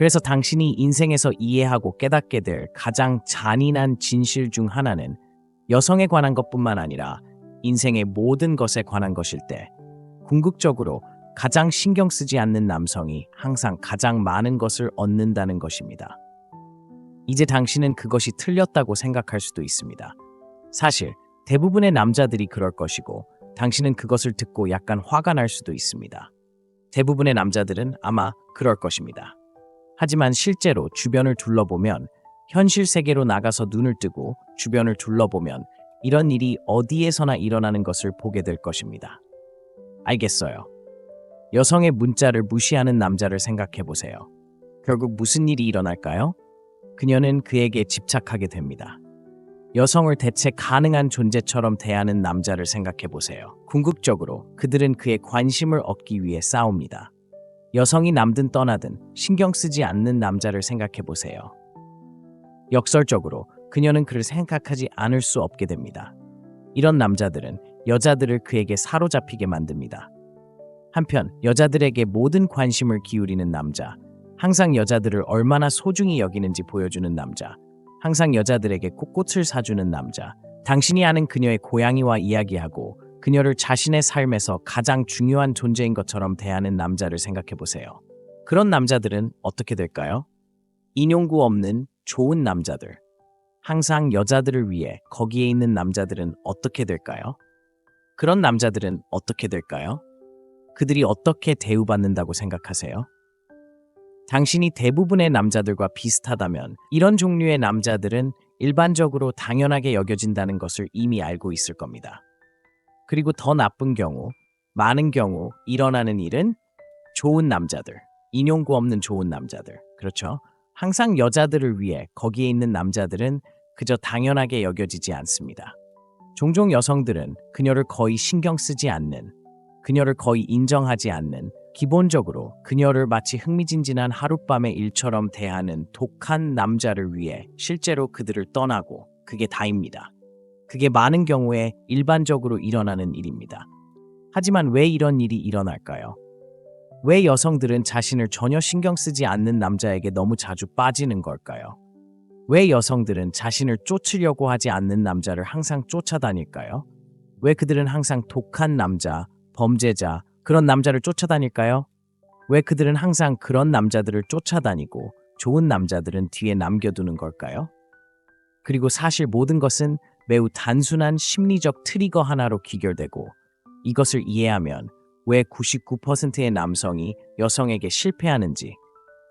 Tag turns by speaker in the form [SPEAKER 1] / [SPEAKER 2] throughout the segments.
[SPEAKER 1] 그래서 당신이 인생에서 이해하고 깨닫게 될 가장 잔인한 진실 중 하나는 여성에 관한 것뿐만 아니라 인생의 모든 것에 관한 것일 때 궁극적으로 가장 신경 쓰지 않는 남성이 항상 가장 많은 것을 얻는다는 것입니다. 이제 당신은 그것이 틀렸다고 생각할 수도 있습니다. 사실 대부분의 남자들이 그럴 것이고 당신은 그것을 듣고 약간 화가 날 수도 있습니다. 대부분의 남자들은 아마 그럴 것입니다. 하지만 실제로 주변을 둘러보면 현실 세계로 나가서 눈을 뜨고 주변을 둘러보면 이런 일이 어디에서나 일어나는 것을 보게 될 것입니다. 알겠어요. 여성의 문자를 무시하는 남자를 생각해 보세요. 결국 무슨 일이 일어날까요? 그녀는 그에게 집착하게 됩니다. 여성을 대체 가능한 존재처럼 대하는 남자를 생각해 보세요. 궁극적으로 그들은 그의 관심을 얻기 위해 싸웁니다. 여성이 남든 떠나든 신경 쓰지 않는 남자를 생각해 보세요. 역설적으로 그녀는 그를 생각하지 않을 수 없게 됩니다. 이런 남자들은 여자들을 그에게 사로잡히게 만듭니다. 한편 여자들에게 모든 관심을 기울이는 남자, 항상 여자들을 얼마나 소중히 여기는지 보여주는 남자, 항상 여자들에게 꽃을 사주는 남자, 당신이 아는 그녀의 고양이와 이야기하고 그녀를 자신의 삶에서 가장 중요한 존재인 것처럼 대하는 남자를 생각해 보세요. 그런 남자들은 어떻게 될까요? 인용구 없는 좋은 남자들. 항상 여자들을 위해 거기에 있는 남자들은 어떻게 될까요? 그런 남자들은 어떻게 될까요? 그들이 어떻게 대우받는다고 생각하세요? 당신이 대부분의 남자들과 비슷하다면 이런 종류의 남자들은 일반적으로 당연하게 여겨진다는 것을 이미 알고 있을 겁니다. 그리고 더 나쁜 경우, 많은 경우 일어나는 일은 좋은 남자들, 인용구 없는 좋은 남자들, 그렇죠? 항상 여자들을 위해 거기에 있는 남자들은 그저 당연하게 여겨지지 않습니다. 종종 여성들은 그녀를 거의 신경 쓰지 않는, 그녀를 거의 인정하지 않는, 기본적으로 그녀를 마치 흥미진진한 하룻밤의 일처럼 대하는 독한 남자를 위해 실제로 그들을 떠나고 그게 다입니다. 그게 많은 경우에 일반적으로 일어나는 일입니다. 하지만 왜 이런 일이 일어날까요? 왜 여성들은 자신을 전혀 신경 쓰지 않는 남자에게 너무 자주 빠지는 걸까요? 왜 여성들은 자신을 쫓으려고 하지 않는 남자를 항상 쫓아다닐까요? 왜 그들은 항상 독한 남자, 범죄자, 그런 남자를 쫓아다닐까요? 왜 그들은 항상 그런 남자들을 쫓아다니고 좋은 남자들은 뒤에 남겨두는 걸까요? 그리고 사실 모든 것은 매우 단순한 심리적 트리거 하나로 귀결되고 이것을 이해하면 왜 99%의 남성이 여성에게 실패하는지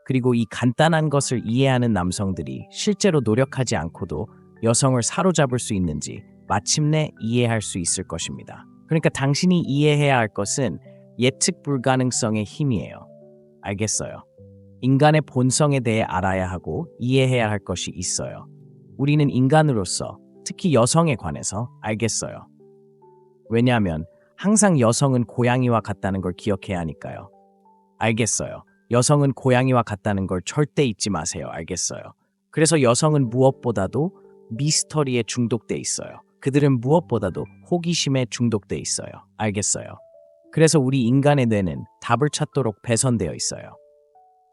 [SPEAKER 1] 그리고 이 간단한 것을 이해하는 남성들이 실제로 노력하지 않고도 여성을 사로잡을 수 있는지 마침내 이해할 수 있을 것입니다. 그러니까 당신이 이해해야 할 것은 예측 불가능성의 힘이에요. 알겠어요. 인간의 본성에 대해 알아야 하고 이해해야 할 것이 있어요. 우리는 인간으로서 특히 여성에 관해서 알겠어요. 왜냐하면 항상 여성은 고양이와 같다는 걸 기억해야 하니까요. 알겠어요. 여성은 고양이와 같다는 걸 절대 잊지 마세요. 알겠어요. 그래서 여성은 무엇보다도 미스터리에 중독돼 있어요. 그들은 무엇보다도 호기심에 중독돼 있어요. 알겠어요. 그래서 우리 인간의 뇌는 답을 찾도록 배선되어 있어요.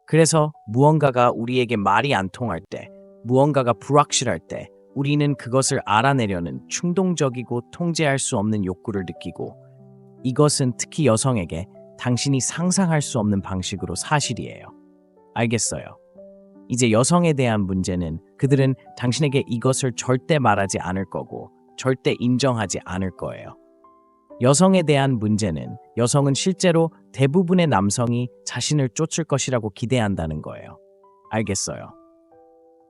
[SPEAKER 1] 그래서 무언가가 우리에게 말이 안 통할 때, 무언가가 불확실할 때 우리는 그것을 알아내려는 충동적이고 통제할 수 없는 욕구를 느끼고 이것은 특히 여성에게 당신이 상상할 수 없는 방식으로 사실이에요. 알겠어요. 이제 여성에 대한 문제는 그들은 당신에게 이것을 절대 말하지 않을 거고 절대 인정하지 않을 거예요. 여성에 대한 문제는 여성은 실제로 대부분의 남성이 자신을 쫓을 것이라고 기대한다는 거예요. 알겠어요.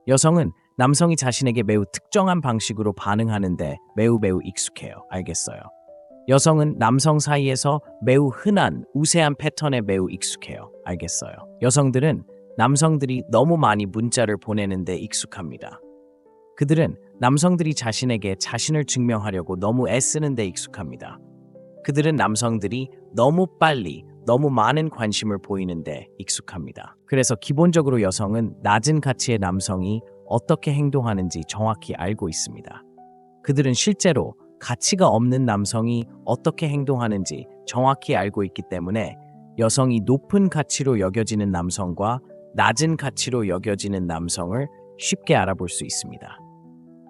[SPEAKER 1] 여성은 남성이 자신에게 매우 특정한 방식으로 반응하는데 매우 익숙해요. 알겠어요. 여성은 남성 사이에서 매우 흔한 우세한 패턴에 매우 익숙해요. 알겠어요. 여성들은 남성들이 너무 많이 문자를 보내는데 익숙합니다. 그들은 남성들이 자신에게 자신을 증명하려고 너무 애쓰는 데 익숙합니다. 그들은 남성들이 너무 빨리 너무 많은 관심을 보이는데 익숙합니다. 그래서 기본적으로 여성은 낮은 가치의 남성이 어떻게 행동하는지 정확히 알고 있습니다. 그들은 실제로 가치가 없는 남성이 어떻게 행동하는지 정확히 알고 있기 때문에 여성이 높은 가치로 여겨지는 남성과 낮은 가치로 여겨지는 남성을 쉽게 알아볼 수 있습니다.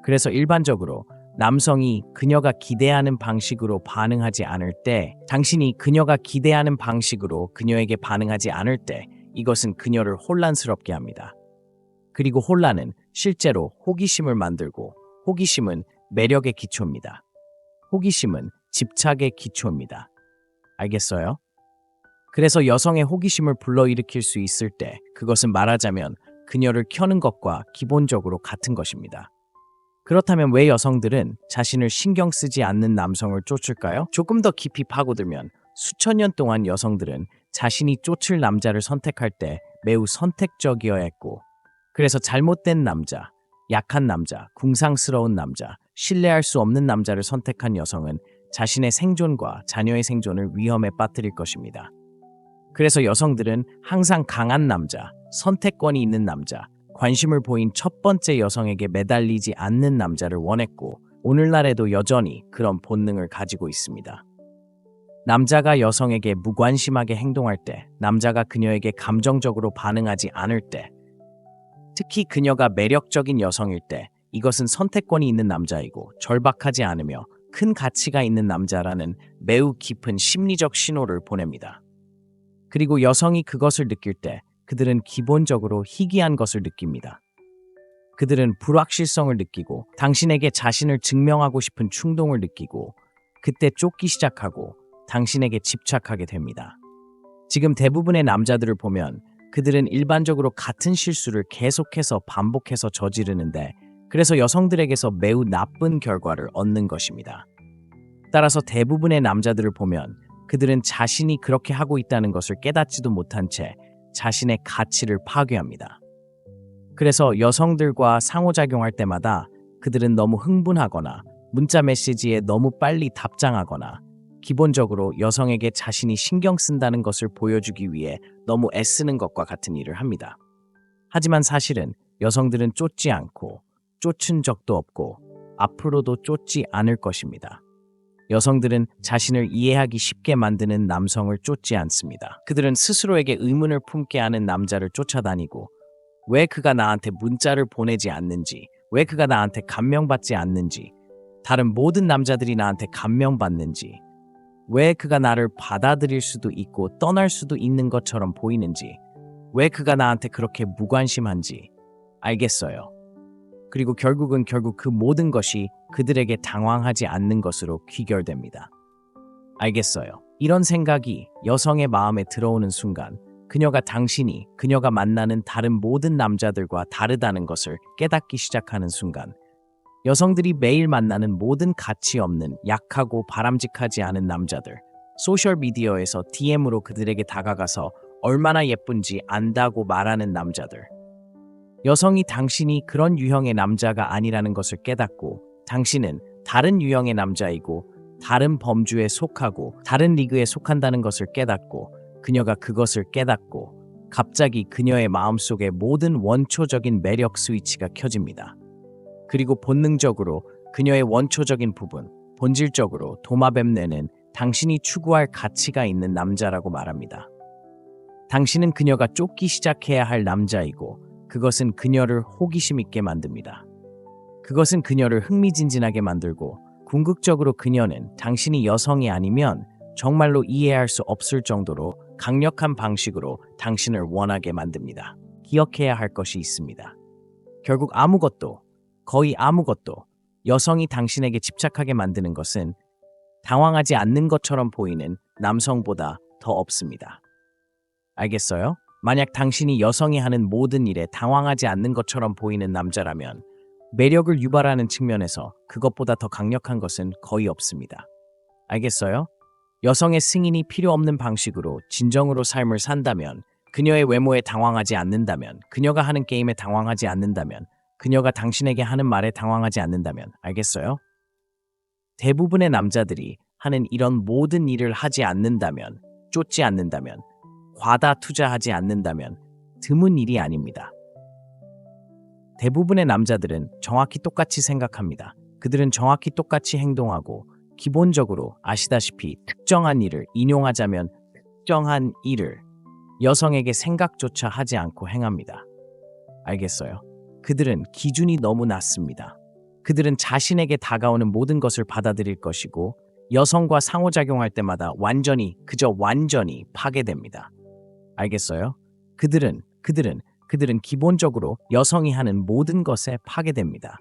[SPEAKER 1] 그래서 일반적으로 남성이 그녀가 기대하는 방식으로 반응하지 않을 때, 당신이 그녀가 기대하는 방식으로 그녀에게 반응하지 않을 때, 이것은 그녀를 혼란스럽게 합니다. 그리고 혼란은 실제로 호기심을 만들고, 호기심은 매력의 기초입니다. 호기심은 집착의 기초입니다. 알겠어요? 그래서 여성의 호기심을 불러일으킬 수 있을 때, 그것은 말하자면 그녀를 켜는 것과 기본적으로 같은 것입니다. 그렇다면 왜 여성들은 자신을 신경 쓰지 않는 남성을 쫓을까요? 조금 더 깊이 파고들면 수천 년 동안 여성들은 자신이 쫓을 남자를 선택할 때 매우 선택적이어야 했고, 그래서 잘못된 남자, 약한 남자, 궁상스러운 남자, 신뢰할 수 없는 남자를 선택한 여성은 자신의 생존과 자녀의 생존을 위험에 빠뜨릴 것입니다. 그래서 여성들은 항상 강한 남자, 선택권이 있는 남자, 관심을 보인 첫 번째 여성에게 매달리지 않는 남자를 원했고, 오늘날에도 여전히 그런 본능을 가지고 있습니다. 남자가 여성에게 무관심하게 행동할 때, 남자가 그녀에게 감정적으로 반응하지 않을 때, 특히 그녀가 매력적인 여성일 때, 이것은 선택권이 있는 남자이고 절박하지 않으며 큰 가치가 있는 남자라는 매우 깊은 심리적 신호를 보냅니다. 그리고 여성이 그것을 느낄 때 그들은 기본적으로 희귀한 것을 느낍니다. 그들은 불확실성을 느끼고 당신에게 자신을 증명하고 싶은 충동을 느끼고 그때 쫓기 시작하고 당신에게 집착하게 됩니다. 지금 대부분의 남자들을 보면 그들은 일반적으로 같은 실수를 계속해서 반복해서 저지르는데, 그래서 여성들에게서 매우 나쁜 결과를 얻는 것입니다. 따라서 대부분의 남자들을 보면 그들은 자신이 그렇게 하고 있다는 것을 깨닫지도 못한 채 자신의 가치를 파괴합니다. 그래서 여성들과 상호작용할 때마다 그들은 너무 흥분하거나 문자 메시지에 너무 빨리 답장하거나 기본적으로 여성에게 자신이 신경 쓴다는 것을 보여주기 위해 너무 애쓰는 것과 같은 일을 합니다. 하지만 사실은 여성들은 쫓지 않고 쫓은 적도 없고 앞으로도 쫓지 않을 것입니다. 여성들은 자신을 이해하기 쉽게 만드는 남성을 쫓지 않습니다. 그들은 스스로에게 의문을 품게 하는 남자를 쫓아다니고, 왜 그가 나한테 문자를 보내지 않는지, 왜 그가 나한테 감명받지 않는지, 다른 모든 남자들이 나한테 감명받는지, 왜 그가 나를 받아들일 수도 있고 떠날 수도 있는 것처럼 보이는지, 왜 그가 나한테 그렇게 무관심한지 알겠어요. 그리고 결국 그 모든 것이 그들에게 당황하지 않는 것으로 귀결됩니다. 알겠어요. 이런 생각이 여성의 마음에 들어오는 순간 그녀가 만나는 다른 모든 남자들과 다르다는 것을 깨닫기 시작하는 순간, 여성들이 매일 만나는 모든 가치 없는 약하고 바람직하지 않은 남자들, 소셜미디어에서 DM으로 그들에게 다가가서 얼마나 예쁜지 안다고 말하는 남자들, 여성이 당신이 그런 유형의 남자가 아니라는 것을 깨닫고 당신은 다른 유형의 남자이고 다른 범주에 속하고 다른 리그에 속한다는 것을 깨닫고 그녀가 그것을 깨닫고 갑자기 그녀의 마음속에 모든 원초적인 매력 스위치가 켜집니다. 그리고 본능적으로 그녀의 원초적인 부분, 본질적으로 도마뱀내는 당신이 추구할 가치가 있는 남자라고 말합니다. 당신은 그녀가 쫓기 시작해야 할 남자이고 그것은 그녀를 호기심 있게 만듭니다. 그것은 그녀를 흥미진진하게 만들고 궁극적으로 그녀는 당신이 여성이 아니면 정말로 이해할 수 없을 정도로 강력한 방식으로 당신을 원하게 만듭니다. 기억해야 할 것이 있습니다. 결국 거의 아무것도 여성이 당신에게 집착하게 만드는 것은 당황하지 않는 것처럼 보이는 남성보다 더 없습니다. 알겠어요? 만약 당신이 여성이 하는 모든 일에 당황하지 않는 것처럼 보이는 남자라면 매력을 유발하는 측면에서 그것보다 더 강력한 것은 거의 없습니다. 알겠어요? 여성의 승인이 필요 없는 방식으로 진정으로 삶을 산다면, 그녀의 외모에 당황하지 않는다면, 그녀가 하는 게임에 당황하지 않는다면, 그녀가 당신에게 하는 말에 당황하지 않는다면, 알겠어요? 대부분의 남자들이 하는 이런 모든 일을 하지 않는다면, 쫓지 않는다면, 과다 투자하지 않는다면 드문 일이 아닙니다. 대부분의 남자들은 정확히 똑같이 생각합니다. 그들은 정확히 똑같이 행동하고 기본적으로 아시다시피 특정한 일을 인용하자면 특정한 일을 여성에게 생각조차 하지 않고 행합니다. 알겠어요? 그들은 기준이 너무 낮습니다. 그들은 자신에게 다가오는 모든 것을 받아들일 것이고 여성과 상호작용할 때마다 그저 완전히 파괴됩니다. 알겠어요? 그들은 기본적으로 여성이 하는 모든 것에 파괴됩니다.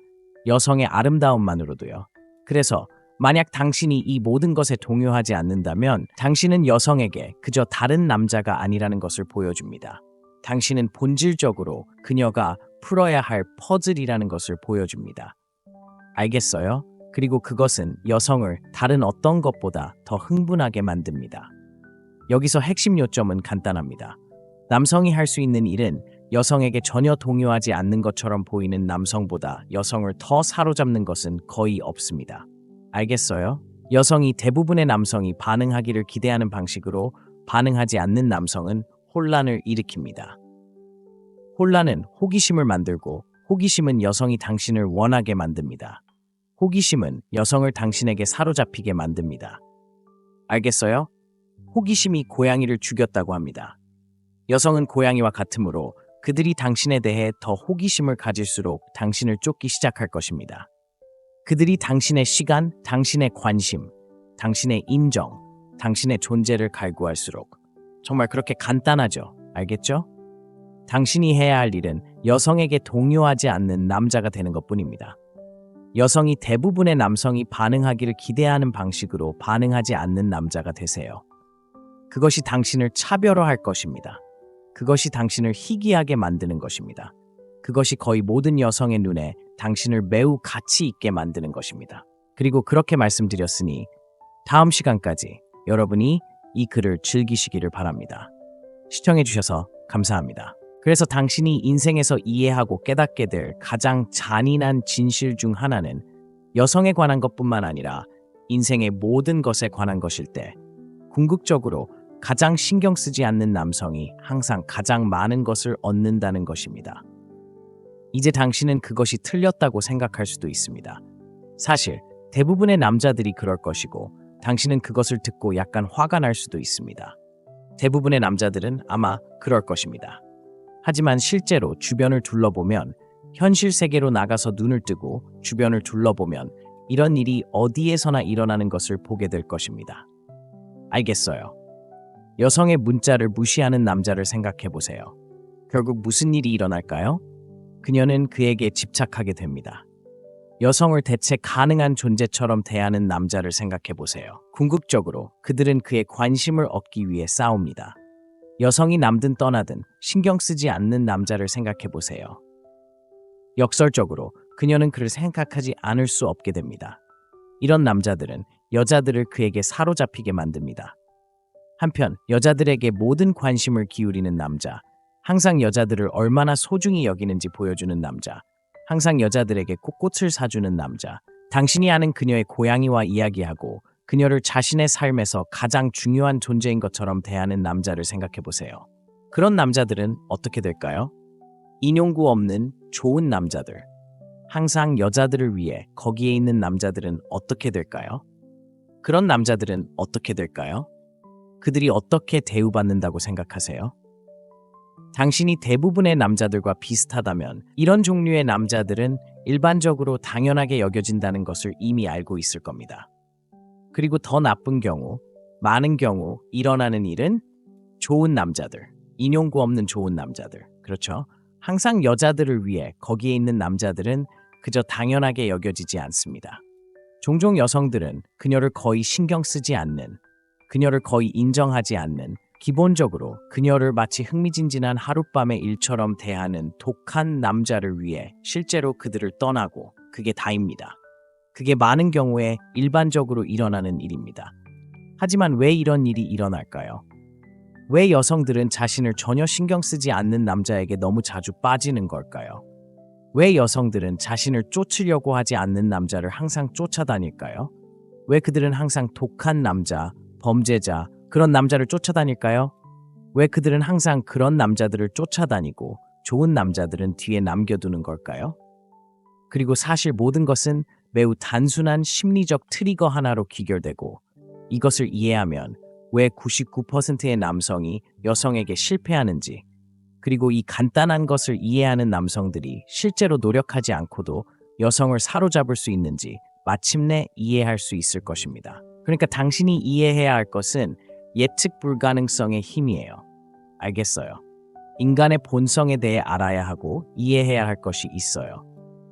[SPEAKER 1] 여성의 아름다움만으로도요. 그래서 만약 당신이 이 모든 것에 동요하지 않는다면 당신은 여성에게 그저 다른 남자가 아니라는 것을 보여줍니다. 당신은 본질적으로 그녀가 풀어야 할 퍼즐이라는 것을 보여줍니다. 알겠어요? 그리고 그것은 여성을 다른 어떤 것보다 더 흥분하게 만듭니다. 여기서 핵심 요점은 간단합니다. 남성이 할 수 있는 일은 여성에게 전혀 동요하지 않는 것처럼 보이는 남성보다 여성을 더 사로잡는 것은 거의 없습니다. 알겠어요? 여성이 대부분의 남성이 반응하기를 기대하는 방식으로 반응하지 않는 남성은 혼란을 일으킵니다. 혼란은 호기심을 만들고 호기심은 여성이 당신을 원하게 만듭니다. 호기심은 여성을 당신에게 사로잡히게 만듭니다. 알겠어요? 호기심이 고양이를 죽였다고 합니다. 여성은 고양이와 같으므로 그들이 당신에 대해 더 호기심을 가질수록 당신을 쫓기 시작할 것입니다. 그들이 당신의 시간, 당신의 관심, 당신의 인정, 당신의 존재를 갈구할수록 정말 그렇게 간단하죠. 알겠죠? 당신이 해야 할 일은 여성에게 동요하지 않는 남자가 되는 것뿐입니다. 여성이 대부분의 남성이 반응하기를 기대하는 방식으로 반응하지 않는 남자가 되세요. 그것이 당신을 차별화할 것입니다. 그것이 당신을 희귀하게 만드는 것입니다. 그것이 거의 모든 여성의 눈에 당신을 매우 가치 있게 만드는 것입니다. 그리고 그렇게 말씀드렸으니 다음 시간까지 여러분이 이 글을 즐기시기를 바랍니다. 시청해주셔서 감사합니다. 그래서 당신이 인생에서 이해하고 깨닫게 될 가장 잔인한 진실 중 하나는 여성에 관한 것뿐만 아니라 인생의 모든 것에 관한 것일 때 궁극적으로 가장 신경 쓰지 않는 남성이 항상 가장 많은 것을 얻는다는 것입니다. 이제 당신은 그것이 틀렸다고 생각할 수도 있습니다. 사실 대부분의 남자들이 그럴 것이고 당신은 그것을 듣고 약간 화가 날 수도 있습니다. 대부분의 남자들은 아마 그럴 것입니다. 하지만 실제로 주변을 둘러보면 현실 세계로 나가서 눈을 뜨고 주변을 둘러보면 이런 일이 어디에서나 일어나는 것을 보게 될 것입니다. 알겠어요. 여성의 문자를 무시하는 남자를 생각해 보세요. 결국 무슨 일이 일어날까요? 그녀는 그에게 집착하게 됩니다. 여성을 대체 가능한 존재처럼 대하는 남자를 생각해 보세요. 궁극적으로 그들은 그의 관심을 얻기 위해 싸웁니다. 여성이 남든 떠나든 신경 쓰지 않는 남자를 생각해 보세요. 역설적으로 그녀는 그를 생각하지 않을 수 없게 됩니다. 이런 남자들은 여자들을 그에게 사로잡히게 만듭니다. 한편 여자들에게 모든 관심을 기울이는 남자, 항상 여자들을 얼마나 소중히 여기는지 보여주는 남자, 항상 여자들에게 꽃을 사주는 남자, 당신이 아는 그녀의 고양이와 이야기하고 그녀를 자신의 삶에서 가장 중요한 존재인 것처럼 대하는 남자를 생각해 보세요. 그런 남자들은 어떻게 될까요? 인용구 없는 좋은 남자들. 항상 여자들을 위해 거기에 있는 남자들은 어떻게 될까요? 그런 남자들은 어떻게 될까요? 그들이 어떻게 대우받는다고 생각하세요? 당신이 대부분의 남자들과 비슷하다면 이런 종류의 남자들은 일반적으로 당연하게 여겨진다는 것을 이미 알고 있을 겁니다. 그리고 더 나쁜 경우, 많은 경우 일어나는 일은 좋은 남자들, 인용구 없는 좋은 남자들, 그렇죠? 항상 여자들을 위해 거기에 있는 남자들은 그저 당연하게 여겨지지 않습니다. 종종 여성들은 그녀를 거의 신경 쓰지 않는, 그녀를 거의 인정하지 않는, 기본적으로 그녀를 마치 흥미진진한 하룻밤의 일처럼 대하는 독한 남자를 위해 실제로 그들을 떠나고 그게 다입니다. 그게 많은 경우에 일반적으로 일어나는 일입니다. 하지만 왜 이런 일이 일어날까요? 왜 여성들은 자신을 전혀 신경 쓰지 않는 남자에게 너무 자주 빠지는 걸까요? 왜 여성들은 자신을 쫓으려고 하지 않는 남자를 항상 쫓아다닐까요? 왜 그들은 항상 독한 남자, 범죄자, 그런 남자를 쫓아다닐까요? 왜 그들은 항상 그런 남자들을 쫓아다니고 좋은 남자들은 뒤에 남겨두는 걸까요? 그리고 사실 모든 것은 매우 단순한 심리적 트리거 하나로 귀결되고 이것을 이해하면 왜 99%의 남성이 여성에게 실패하는지, 그리고 이 간단한 것을 이해하는 남성들이 실제로 노력하지 않고도 여성을 사로잡을 수 있는지 마침내 이해할 수 있을 것입니다. 그러니까 당신이 이해해야 할 것은 예측 불가능성의 힘이에요. 알겠어요? 인간의 본성에 대해 알아야 하고 이해해야 할 것이 있어요.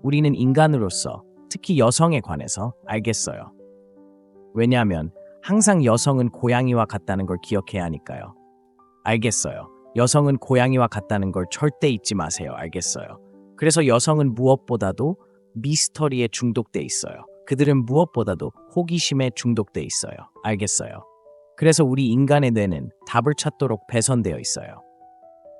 [SPEAKER 1] 우리는 인간으로서, 특히 여성에 관해서 알겠어요. 왜냐하면 항상 여성은 고양이와 같다는 걸 기억해야 하니까요. 알겠어요. 여성은 고양이와 같다는 걸 절대 잊지 마세요. 알겠어요. 그래서 여성은 무엇보다도 미스터리에 중독돼 있어요. 그들은 무엇보다도 호기심에 중독돼 있어요. 알겠어요. 그래서 우리 인간의 뇌는 답을 찾도록 배선되어 있어요.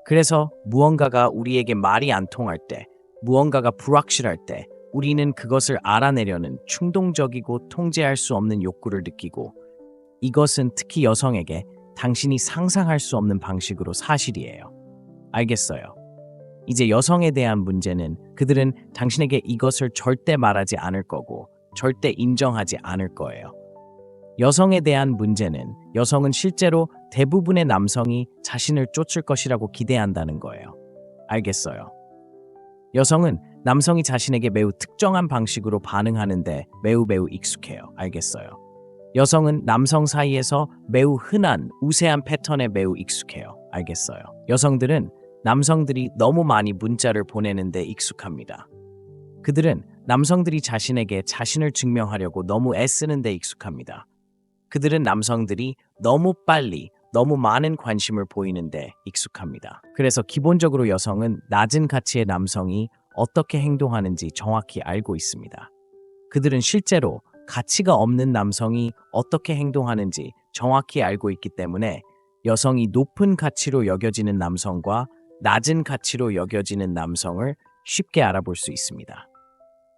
[SPEAKER 1] 그래서 무언가가 우리에게 말이 안 통할 때, 무언가가 불확실할 때 우리는 그것을 알아내려는 충동적이고 통제할 수 없는 욕구를 느끼고, 이것은 특히 여성에게 당신이 상상할 수 없는 방식으로 사실이에요. 알겠어요. 이제 여성에 대한 문제는 그들은 당신에게 이것을 절대 말하지 않을 거고 절대 인정하지 않을 거예요. 여성에 대한 문제는 여성은 실제로 대부분의 남성이 자신을 쫓을 것이라고 기대한다는 거예요. 알겠어요. 여성은 남성이 자신에게 매우 특정한 방식으로 반응하는데 매우 익숙해요. 알겠어요. 여성은 남성 사이에서 매우 흔한 우세한 패턴에 매우 익숙해요. 알겠어요. 여성들은 남성들이 너무 많이 문자를 보내는데 익숙합니다. 그들은 남성들이 자신에게 자신을 증명하려고 너무 애쓰는데 익숙합니다. 그들은 남성들이 너무 빨리 너무 많은 관심을 보이는데 익숙합니다. 그래서 기본적으로 여성은 낮은 가치의 남성이 어떻게 행동하는지 정확히 알고 있습니다. 그들은 실제로 가치가 없는 남성이 어떻게 행동하는지 정확히 알고 있기 때문에 여성이 높은 가치로 여겨지는 남성과 낮은 가치로 여겨지는 남성을 쉽게 알아볼 수 있습니다.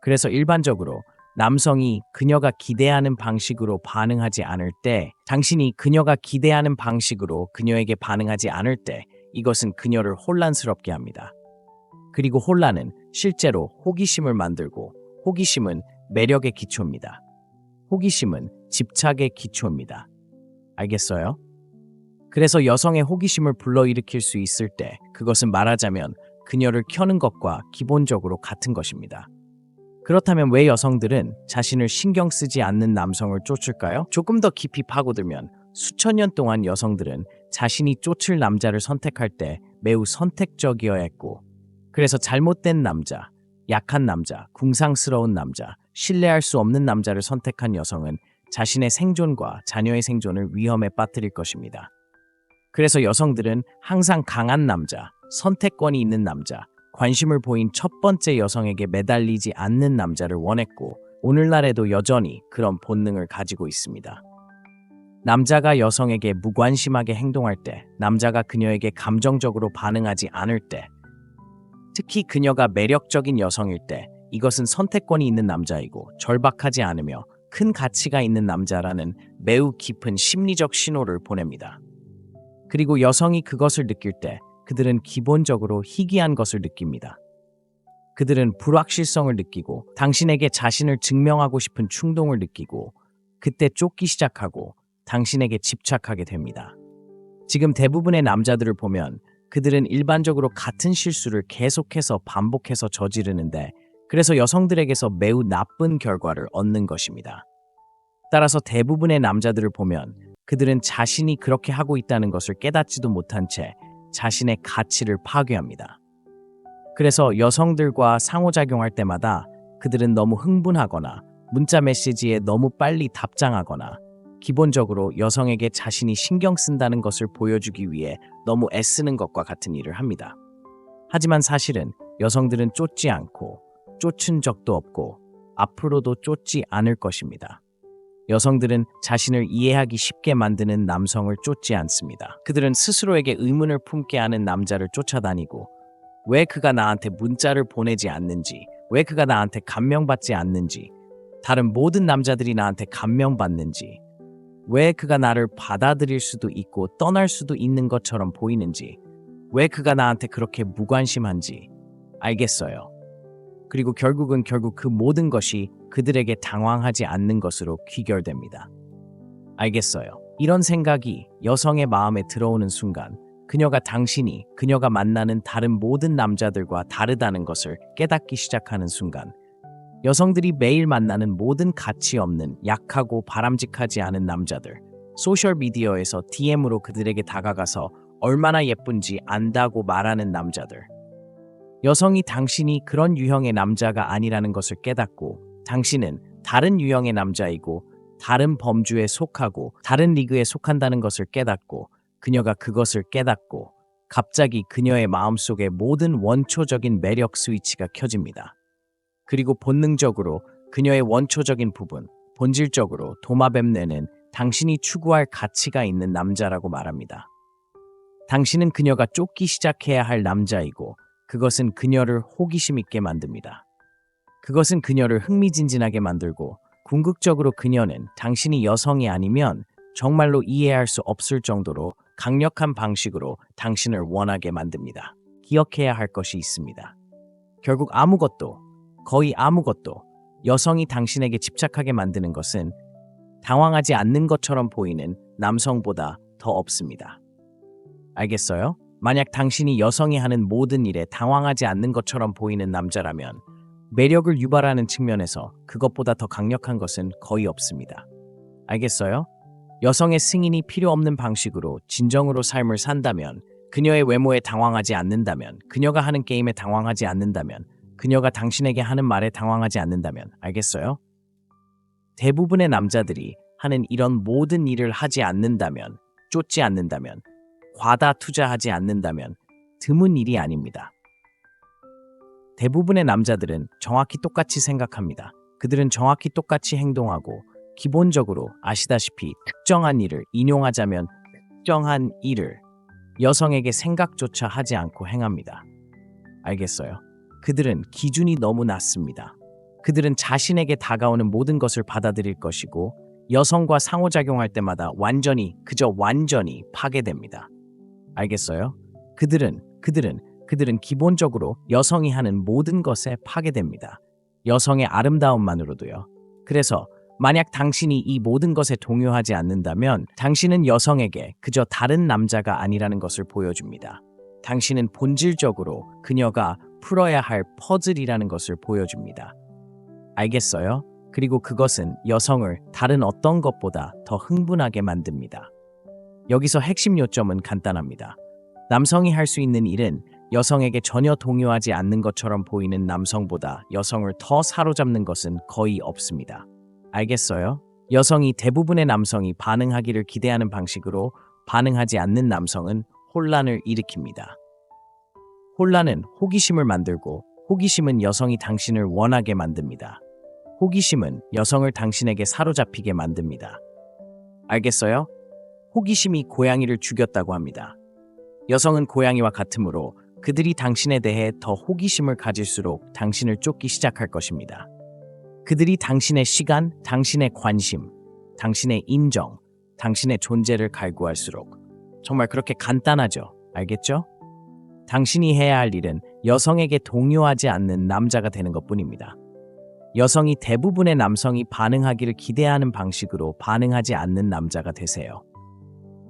[SPEAKER 1] 그래서 일반적으로 남성이 그녀가 기대하는 방식으로 반응하지 않을 때, 당신이 그녀가 기대하는 방식으로 그녀에게 반응하지 않을 때 이것은 그녀를 혼란스럽게 합니다. 그리고 혼란은 실제로 호기심을 만들고, 호기심은 매력의 기초입니다. 호기심은 집착의 기초입니다. 알겠어요? 그래서 여성의 호기심을 불러일으킬 수 있을 때 그것은 말하자면 그녀를 켜는 것과 기본적으로 같은 것입니다. 그렇다면 왜 여성들은 자신을 신경 쓰지 않는 남성을 쫓을까요? 조금 더 깊이 파고들면 수천 년 동안 여성들은 자신이 쫓을 남자를 선택할 때 매우 선택적이어야 했고, 그래서 잘못된 남자, 약한 남자, 궁상스러운 남자, 신뢰할 수 없는 남자를 선택한 여성은 자신의 생존과 자녀의 생존을 위험에 빠뜨릴 것입니다. 그래서 여성들은 항상 강한 남자, 선택권이 있는 남자, 관심을 보인 첫 번째 여성에게 매달리지 않는 남자를 원했고, 오늘날에도 여전히 그런 본능을 가지고 있습니다. 남자가 여성에게 무관심하게 행동할 때, 남자가 그녀에게 감정적으로 반응하지 않을 때, 특히 그녀가 매력적인 여성일 때 이것은 선택권이 있는 남자이고 절박하지 않으며 큰 가치가 있는 남자라는 매우 깊은 심리적 신호를 보냅니다. 그리고 여성이 그것을 느낄 때 그들은 기본적으로 희귀한 것을 느낍니다. 그들은 불확실성을 느끼고 당신에게 자신을 증명하고 싶은 충동을 느끼고, 그때 쫓기 시작하고 당신에게 집착하게 됩니다. 지금 대부분의 남자들을 보면 그들은 일반적으로 같은 실수를 계속해서 반복해서 저지르는데, 그래서 여성들에게서 매우 나쁜 결과를 얻는 것입니다. 따라서 대부분의 남자들을 보면 그들은 자신이 그렇게 하고 있다는 것을 깨닫지도 못한 채 자신의 가치를 파괴합니다. 그래서 여성들과 상호작용할 때마다 그들은 너무 흥분하거나 문자 메시지에 너무 빨리 답장하거나 기본적으로 여성에게 자신이 신경 쓴다는 것을 보여주기 위해 너무 애쓰는 것과 같은 일을 합니다. 하지만 사실은 여성들은 쫓지 않고 쫓은 적도 없고 앞으로도 쫓지 않을 것입니다. 여성들은 자신을 이해하기 쉽게 만드는 남성을 쫓지 않습니다. 그들은 스스로에게 의문을 품게 하는 남자를 쫓아다니고, 왜 그가 나한테 문자를 보내지 않는지, 왜 그가 나한테 감명받지 않는지, 다른 모든 남자들이 나한테 감명받는지, 왜 그가 나를 받아들일 수도 있고 떠날 수도 있는 것처럼 보이는지, 왜 그가 나한테 그렇게 무관심한지 알겠어요. 그리고 결국 그 모든 것이 그들에게 당황하지 않는 것으로 귀결됩니다. 알겠어요. 이런 생각이 여성의 마음에 들어오는 순간 그녀가 만나는 다른 모든 남자들과 다르다는 것을 깨닫기 시작하는 순간 여성들이 매일 만나는 모든 가치 없는 약하고 바람직하지 않은 남자들, 소셜미디어에서 DM으로 그들에게 다가가서 얼마나 예쁜지 안다고 말하는 남자들. 여성이 당신이 그런 유형의 남자가 아니라는 것을 깨닫고 당신은 다른 유형의 남자이고 다른 범주에 속하고 다른 리그에 속한다는 것을 깨닫고 그녀가 그것을 깨닫고 갑자기 그녀의 마음속에 모든 원초적인 매력 스위치가 켜집니다. 그리고 본능적으로 그녀의 원초적인 부분, 본질적으로 도마뱀내는 당신이 추구할 가치가 있는 남자라고 말합니다. 당신은 그녀가 쫓기 시작해야 할 남자이고 그것은 그녀를 호기심 있게 만듭니다. 그것은 그녀를 흥미진진하게 만들고 궁극적으로 그녀는 당신이 여성이 아니면 정말로 이해할 수 없을 정도로 강력한 방식으로 당신을 원하게 만듭니다. 기억해야 할 것이 있습니다. 결국 거의 아무것도 여성이 당신에게 집착하게 만드는 것은 당황하지 않는 것처럼 보이는 남성보다 더 없습니다. 알겠어요? 만약 당신이 여성이 하는 모든 일에 당황하지 않는 것처럼 보이는 남자라면 매력을 유발하는 측면에서 그것보다 더 강력한 것은 거의 없습니다. 알겠어요? 여성의 승인이 필요 없는 방식으로 진정으로 삶을 산다면, 그녀의 외모에 당황하지 않는다면, 그녀가 하는 게임에 당황하지 않는다면, 그녀가 당신에게 하는 말에 당황하지 않는다면, 알겠어요? 대부분의 남자들이 하는 이런 모든 일을 하지 않는다면, 쫓지 않는다면, 과다 투자하지 않는다면 드문 일이 아닙니다. 대부분의 남자들은 정확히 똑같이 생각합니다. 그들은 정확히 똑같이 행동하고 기본적으로 아시다시피 특정한 일을 인용하자면 특정한 일을 여성에게 생각조차 하지 않고 행합니다. 알겠어요? 그들은 기준이 너무 낮습니다. 그들은 자신에게 다가오는 모든 것을 받아들일 것이고 여성과 상호작용할 때마다 그저 완전히 파괴됩니다. 알겠어요? 그들은 기본적으로 여성이 하는 모든 것에 파괴됩니다. 여성의 아름다움만으로도요. 그래서 만약 당신이 이 모든 것에 동요하지 않는다면 당신은 여성에게 그저 다른 남자가 아니라는 것을 보여줍니다. 당신은 본질적으로 그녀가 풀어야 할 퍼즐이라는 것을 보여줍니다. 알겠어요? 그리고 그것은 여성을 다른 어떤 것보다 더 흥분하게 만듭니다. 여기서 핵심 요점은 간단합니다. 남성이 할 수 있는 일은 여성에게 전혀 동요하지 않는 것처럼 보이는 남성보다 여성을 더 사로잡는 것은 거의 없습니다. 알겠어요? 대부분의 남성이 반응하기를 기대하는 방식으로 반응하지 않는 남성은 혼란을 일으킵니다. 혼란은 호기심을 만들고 호기심은 여성이 당신을 원하게 만듭니다. 호기심은 여성을 당신에게 사로잡히게 만듭니다. 알겠어요? 호기심이 고양이를 죽였다고 합니다. 여성은 고양이와 같으므로 그들이 당신에 대해 더 호기심을 가질수록 당신을 쫓기 시작할 것입니다. 그들이 당신의 시간, 당신의 관심, 당신의 인정, 당신의 존재를 갈구할수록 정말 그렇게 간단하죠. 알겠죠? 당신이 해야 할 일은 여성에게 동요하지 않는 남자가 되는 것뿐입니다. 대부분의 남성이 반응하기를 기대하는 방식으로 반응하지 않는 남자가 되세요.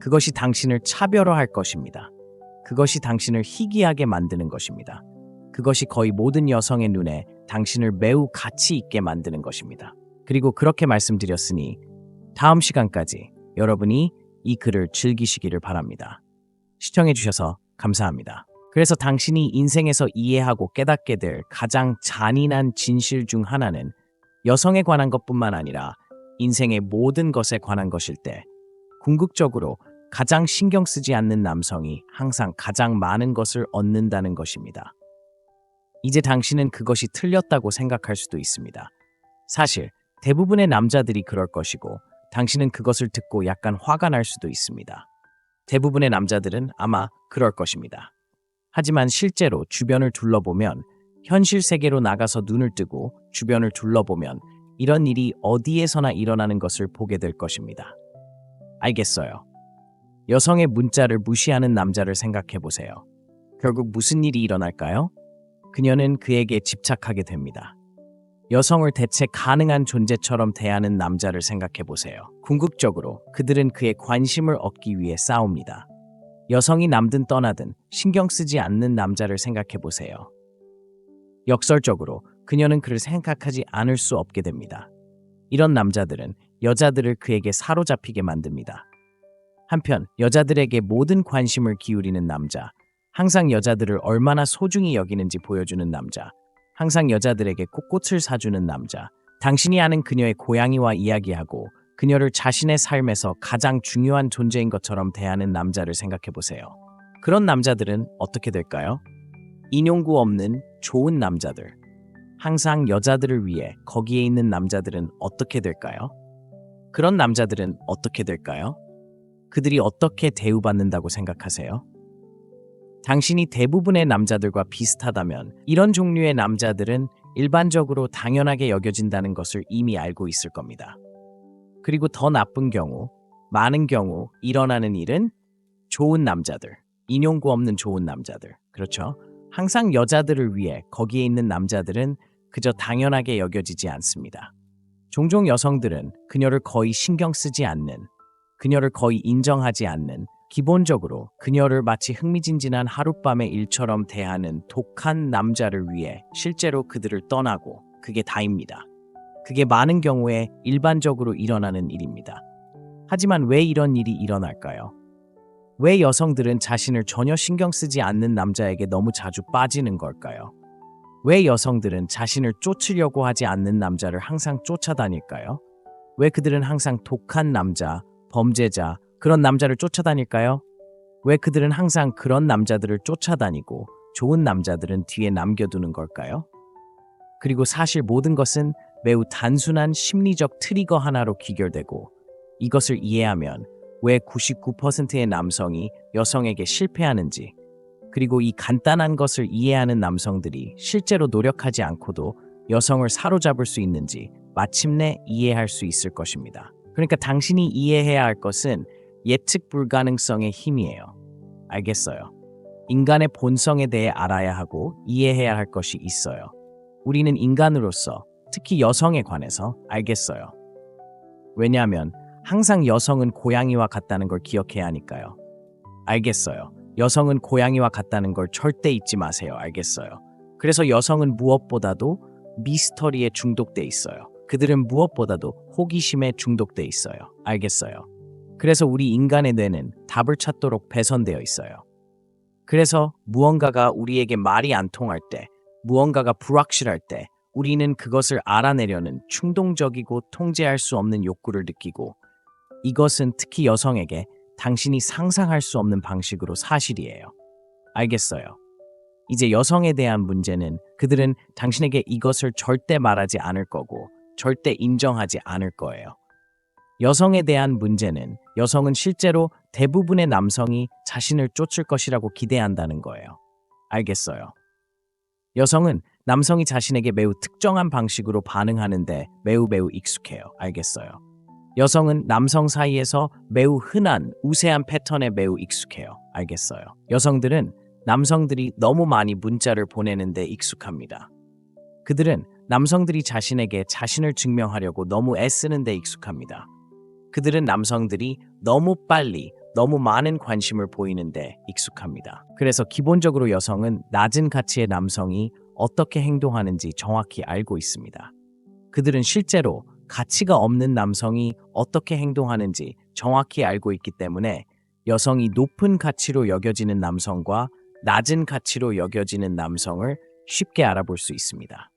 [SPEAKER 1] 그것이 당신을 차별화할 것입니다. 그것이 당신을 희귀하게 만드는 것입니다. 그것이 거의 모든 여성의 눈에 당신을 매우 가치 있게 만드는 것입니다. 그리고 그렇게 말씀드렸으니 다음 시간까지 여러분이 이 글을 즐기시기를 바랍니다. 시청해주셔서 감사합니다. 그래서 당신이 인생에서 이해하고 깨닫게 될 가장 잔인한 진실 중 하나는 여성에 관한 것뿐만 아니라 인생의 모든 것에 관한 것일 때 궁극적으로 가장 신경 쓰지 않는 남성이 항상 가장 많은 것을 얻는다는 것입니다. 이제 당신은 그것이 틀렸다고 생각할 수도 있습니다. 사실 대부분의 남자들이 그럴 것이고 당신은 그것을 듣고 약간 화가 날 수도 있습니다. 대부분의 남자들은 아마 그럴 것입니다. 하지만 실제로 주변을 둘러보면 현실 세계로 나가서 눈을 뜨고 주변을 둘러보면 이런 일이 어디에서나 일어나는 것을 보게 될 것입니다. 알겠어요. 여성의 문자를 무시하는 남자를 생각해 보세요. 결국 무슨 일이 일어날까요? 그녀는 그에게 집착하게 됩니다. 여성을 대체 가능한 존재처럼 대하는 남자를 생각해 보세요. 궁극적으로 그들은 그의 관심을 얻기 위해 싸웁니다. 여성이 남든 떠나든 신경 쓰지 않는 남자를 생각해 보세요. 역설적으로 그녀는 그를 생각하지 않을 수 없게 됩니다. 이런 남자들은 여자들을 그에게 사로잡히게 만듭니다. 한편 여자들에게 모든 관심을 기울이는 남자, 항상 여자들을 얼마나 소중히 여기는지 보여주는 남자, 항상 여자들에게 꽃을 사주는 남자, 당신이 아는 그녀의 고양이와 이야기하고 그녀를 자신의 삶에서 가장 중요한 존재인 것처럼 대하는 남자를 생각해 보세요. 그런 남자들은 어떻게 될까요? 인용구 없는 좋은 남자들. 항상 여자들을 위해 거기에 있는 남자들은 어떻게 될까요? 그런 남자들은 어떻게 될까요? 그들이 어떻게 대우받는다고 생각하세요? 당신이 대부분의 남자들과 비슷하다면 이런 종류의 남자들은 일반적으로 당연하게 여겨진다는 것을 이미 알고 있을 겁니다. 그리고 더 나쁜 경우, 많은 경우 일어나는 일은 좋은 남자들, 인용구 없는 좋은 남자들, 그렇죠? 항상 여자들을 위해 거기에 있는 남자들은 그저 당연하게 여겨지지 않습니다. 종종 여성들은 그녀를 거의 신경 쓰지 않는, 그녀를 거의 인정하지 않는, 기본적으로 그녀를 마치 흥미진진한 하룻밤의 일처럼 대하는 독한 남자를 위해 실제로 그들을 떠나고 그게 다입니다. 그게 많은 경우에 일반적으로 일어나는 일입니다. 하지만 왜 이런 일이 일어날까요? 왜 여성들은 자신을 전혀 신경 쓰지 않는 남자에게 너무 자주 빠지는 걸까요? 왜 여성들은 자신을 쫓으려고 하지 않는 남자를 항상 쫓아다닐까요? 왜 그들은 항상 독한 남자, 범죄자, 그런 남자를 쫓아다닐까요? 왜 그들은 항상 그런 남자들을 쫓아다니고 좋은 남자들은 뒤에 남겨두는 걸까요? 그리고 사실 모든 것은 매우 단순한 심리적 트리거 하나로 귀결되고 이것을 이해하면 왜 99%의 남성이 여성에게 실패하는지 그리고 이 간단한 것을 이해하는 남성들이 실제로 노력하지 않고도 여성을 사로잡을 수 있는지 마침내 이해할 수 있을 것입니다. 그러니까 당신이 이해해야 할 것은 예측 불가능성의 힘이에요. 알겠어요. 인간의 본성에 대해 알아야 하고 이해해야 할 것이 있어요. 우리는 인간으로서 특히 여성에 관해서 알겠어요. 왜냐하면 항상 여성은 고양이와 같다는 걸 기억해야 하니까요. 알겠어요. 여성은 고양이와 같다는 걸 절대 잊지 마세요. 알겠어요. 그래서 여성은 무엇보다도 미스터리에 중독돼 있어요. 그들은 무엇보다도 호기심에 중독돼 있어요. 알겠어요. 그래서 우리 인간의 뇌는 답을 찾도록 배선되어 있어요. 그래서 무언가가 우리에게 말이 안 통할 때, 무언가가 불확실할 때 우리는 그것을 알아내려는 충동적이고 통제할 수 없는 욕구를 느끼고 이것은 특히 여성에게 당신이 상상할 수 없는 방식으로 사실이에요. 알겠어요. 이제 여성에 대한 문제는 그들은 당신에게 이것을 절대 말하지 않을 거고 절대 인정하지 않을 거예요. 여성에 대한 문제는 여성은 실제로 대부분의 남성이 자신을 쫓을 것이라고 기대한다는 거예요. 알겠어요. 여성은 남성이 자신에게 매우 특정한 방식으로 반응하는데 매우 익숙해요. 알겠어요. 여성은 남성 사이에서 매우 흔한 우세한 패턴에 매우 익숙해요. 알겠어요. 여성들은 남성들이 너무 많이 문자를 보내는데 익숙합니다. 그들은 남성들이 자신에게 자신을 증명하려고 너무 애쓰는 데 익숙합니다. 그들은 남성들이 너무 빨리 너무 많은 관심을 보이는데 익숙합니다. 그래서 기본적으로 여성은 낮은 가치의 남성이 어떻게 행동하는지 정확히 알고 있습니다. 그들은 실제로 가치가 없는 남성이 어떻게 행동하는지 정확히 알고 있기 때문에 여성이 높은 가치로 여겨지는 남성과 낮은 가치로 여겨지는 남성을 쉽게 알아볼 수 있습니다.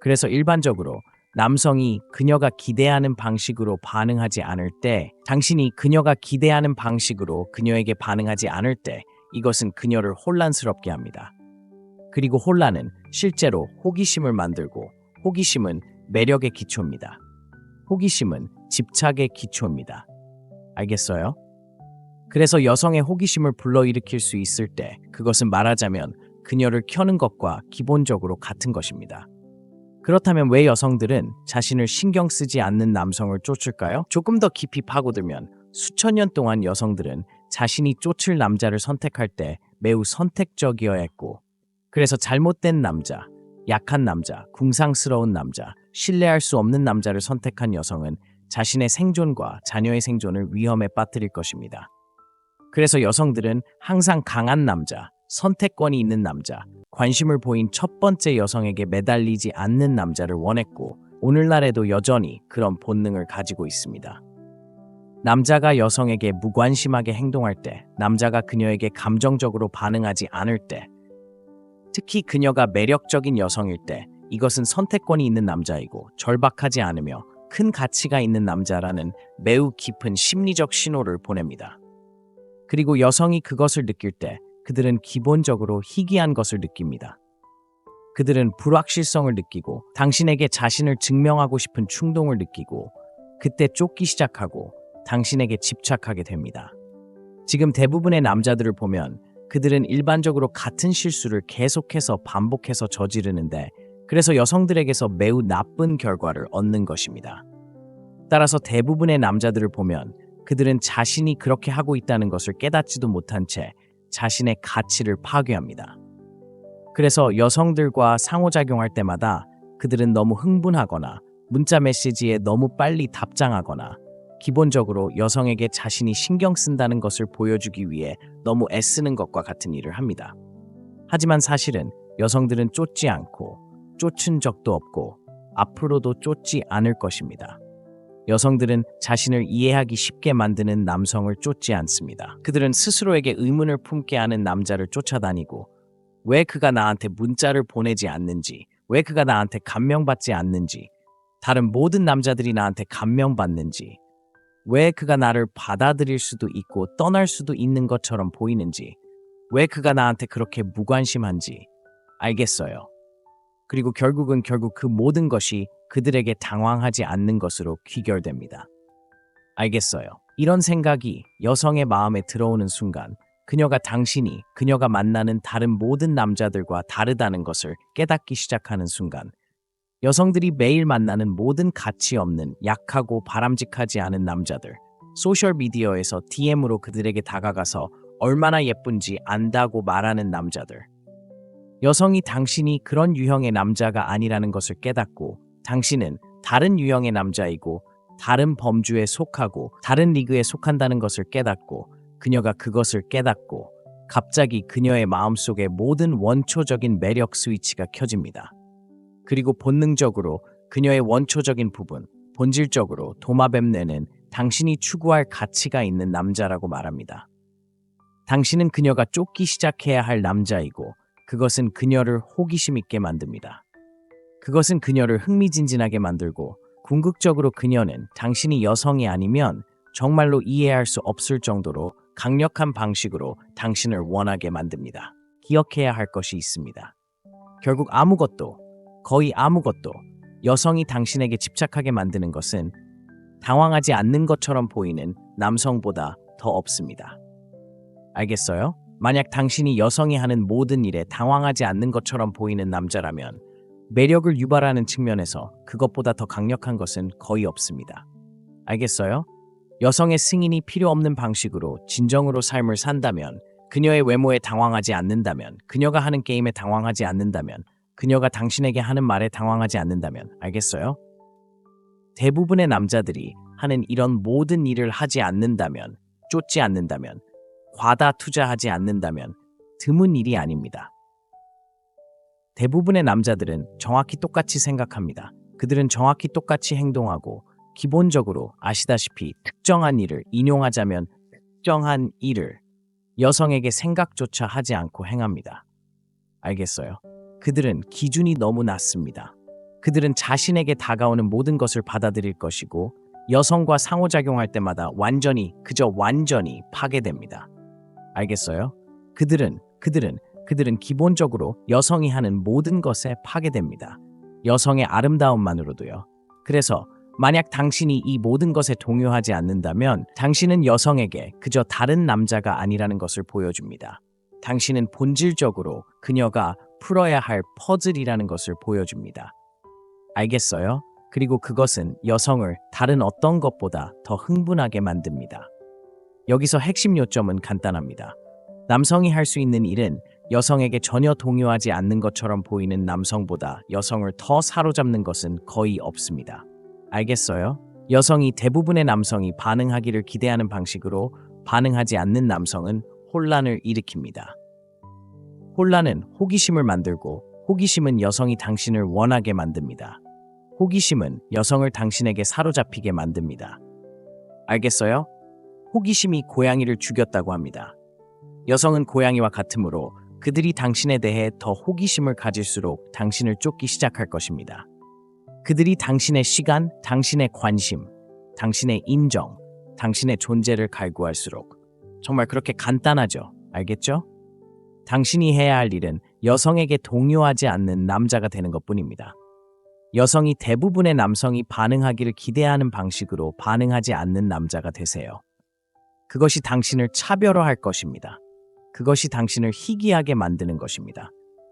[SPEAKER 1] 그래서 일반적으로 남성이 그녀가 기대하는 방식으로 반응하지 않을 때, 당신이 그녀가 기대하는 방식으로 그녀에게 반응하지 않을 때 이것은 그녀를 혼란스럽게 합니다. 그리고 혼란은 실제로 호기심을 만들고 호기심은 매력의 기초입니다. 호기심은 집착의 기초입니다. 알겠어요? 그래서 여성의 호기심을 불러일으킬 수 있을 때 그것은 말하자면 그녀를 켜는 것과 기본적으로 같은 것입니다. 그렇다면 왜 여성들은 자신을 신경 쓰지 않는 남성을 쫓을까요? 조금 더 깊이 파고들면 수천 년 동안 여성들은 자신이 쫓을 남자를 선택할 때 매우 선택적이어야 했고 그래서 잘못된 남자, 약한 남자, 궁상스러운 남자, 신뢰할 수 없는 남자를 선택한 여성은 자신의 생존과 자녀의 생존을 위험에 빠뜨릴 것입니다. 그래서 여성들은 항상 강한 남자, 선택권이 있는 남자, 관심을 보인 첫 번째 여성에게 매달리지 않는 남자를 원했고 오늘날에도 여전히 그런 본능을 가지고 있습니다. 남자가 여성에게 무관심하게 행동할 때, 남자가 그녀에게 감정적으로 반응하지 않을 때, 특히 그녀가 매력적인 여성일 때 이것은 선택권이 있는 남자이고 절박하지 않으며 큰 가치가 있는 남자라는 매우 깊은 심리적 신호를 보냅니다. 그리고 여성이 그것을 느낄 때 그들은 기본적으로 희귀한 것을 느낍니다. 그들은 불확실성을 느끼고 당신에게 자신을 증명하고 싶은 충동을 느끼고 그때 쫓기 시작하고 당신에게 집착하게 됩니다. 지금 대부분의 남자들을 보면 그들은 일반적으로 같은 실수를 계속해서 반복해서 저지르는데 그래서 여성들에게서 매우 나쁜 결과를 얻는 것입니다. 따라서 대부분의 남자들을 보면 그들은 자신이 그렇게 하고 있다는 것을 깨닫지도 못한 채 자신의 가치를 파괴합니다. 그래서 여성들과 상호작용할 때마다 그들은 너무 흥분하거나 문자 메시지에 너무 빨리 답장하거나 기본적으로 여성에게 자신이 신경 쓴다는 것을 보여주기 위해 너무 애쓰는 것과 같은 일을 합니다. 하지만 사실은 여성들은 쫓지 않고 쫓은 적도 없고 앞으로도 쫓지 않을 것입니다. 여성들은 자신을 이해하기 쉽게 만드는 남성을 쫓지 않습니다. 그들은 스스로에게 의문을 품게 하는 남자를 쫓아다니고 왜 그가 나한테 문자를 보내지 않는지, 왜 그가 나한테 감명받지 않는지, 다른 모든 남자들이 나한테 감명받는지, 왜 그가 나를 받아들일 수도 있고 떠날 수도 있는 것처럼 보이는지, 왜 그가 나한테 그렇게 무관심한지 알겠어요. 그리고 결국 그 모든 것이 그들에게 당황하지 않는 것으로 귀결됩니다. 알겠어요. 이런 생각이 여성의 마음에 들어오는 순간 그녀가 만나는 다른 모든 남자들과 다르다는 것을 깨닫기 시작하는 순간 여성들이 매일 만나는 모든 가치 없는 약하고 바람직하지 않은 남자들, 소셜미디어에서 DM으로 그들에게 다가가서 얼마나 예쁜지 안다고 말하는 남자들, 여성이 당신이 그런 유형의 남자가 아니라는 것을 깨닫고 당신은 다른 유형의 남자이고 다른 범주에 속하고 다른 리그에 속한다는 것을 깨닫고 그녀가 그것을 깨닫고 갑자기 그녀의 마음속에 모든 원초적인 매력 스위치가 켜집니다. 그리고 본능적으로 그녀의 원초적인 부분, 본질적으로 도마뱀뇌는 당신이 추구할 가치가 있는 남자라고 말합니다. 당신은 그녀가 쫓기 시작해야 할 남자이고 그것은 그녀를 호기심 있게 만듭니다. 그것은 그녀를 흥미진진하게 만들고 궁극적으로 그녀는 당신이 여성이 아니면 정말로 이해할 수 없을 정도로 강력한 방식으로 당신을 원하게 만듭니다. 기억해야 할 것이 있습니다. 결국 거의 아무것도 여성이 당신에게 집착하게 만드는 것은 당황하지 않는 것처럼 보이는 남성보다 더 없습니다. 알겠어요? 만약 당신이 여성이 하는 모든 일에 당황하지 않는 것처럼 보이는 남자라면 매력을 유발하는 측면에서 그것보다 더 강력한 것은 거의 없습니다. 알겠어요? 여성의 승인이 필요 없는 방식으로 진정으로 삶을 산다면, 그녀의 외모에 당황하지 않는다면, 그녀가 하는 게임에 당황하지 않는다면, 그녀가 당신에게 하는 말에 당황하지 않는다면, 알겠어요? 대부분의 남자들이 하는 이런 모든 일을 하지 않는다면, 쫓지 않는다면, 과다 투자하지 않는다면 드문 일이 아닙니다. 대부분의 남자들은 정확히 똑같이 생각합니다. 그들은 정확히 똑같이 행동하고 기본적으로 아시다시피 특정한 일을 인용하자면 특정한 일을 여성에게 생각조차 하지 않고 행합니다. 알겠어요? 그들은 기준이 너무 낮습니다. 그들은 자신에게 다가오는 모든 것을 받아들일 것이고 여성과 상호작용할 때마다 완전히 파괴됩니다. 알겠어요? 그들은 기본적으로 여성이 하는 모든 것에 파괴됩니다. 여성의 아름다움만으로도요. 그래서 만약 당신이 이 모든 것에 동요하지 않는다면 당신은 여성에게 그저 다른 남자가 아니라는 것을 보여줍니다. 당신은 본질적으로 그녀가 풀어야 할 퍼즐이라는 것을 보여줍니다. 알겠어요? 그리고 그것은 여성을 다른 어떤 것보다 더 흥분하게 만듭니다. 여기서 핵심 요점은 간단합니다. 남성이 할 수 있는 일은 여성에게 전혀 동요하지 않는 것처럼 보이는 남성보다 여성을 더 사로잡는 것은 거의 없습니다. 알겠어요? 여성이 대부분의 남성이 반응하기를 기대하는 방식으로 반응하지 않는 남성은 혼란을 일으킵니다. 혼란은 호기심을 만들고 호기심은 여성이 당신을 원하게 만듭니다. 호기심은 여성을 당신에게 사로잡히게 만듭니다. 알겠어요? 호기심이 고양이를 죽였다고 합니다. 여성은 고양이와 같으므로 그들이 당신에 대해 더 호기심을 가질수록 당신을 쫓기 시작할 것입니다. 그들이 당신의 시간, 당신의 관심, 당신의 인정, 당신의 존재를 갈구할수록 정말 그렇게 간단하죠. 알겠죠? 당신이 해야 할 일은 여성에게 동요하지 않는 남자가 되는 것뿐입니다. 여성이 대부분의 남성이 반응하기를 기대하는 방식으로 반응하지 않는 남자가 되세요. 그것이 당신을 차별화할 것입니다. 그것이 당신을 희귀하게 만드는 것입니다.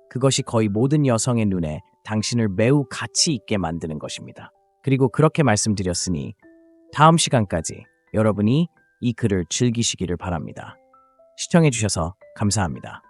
[SPEAKER 1] 그것이 거의 모든 여성의 눈에 당신을 매우 가치 있게 만드는 것입니다. 그리고 그렇게 말씀드렸으니 다음 시간까지 여러분이 이 글을 즐기시기를 바랍니다. 시청해주셔서 감사합니다.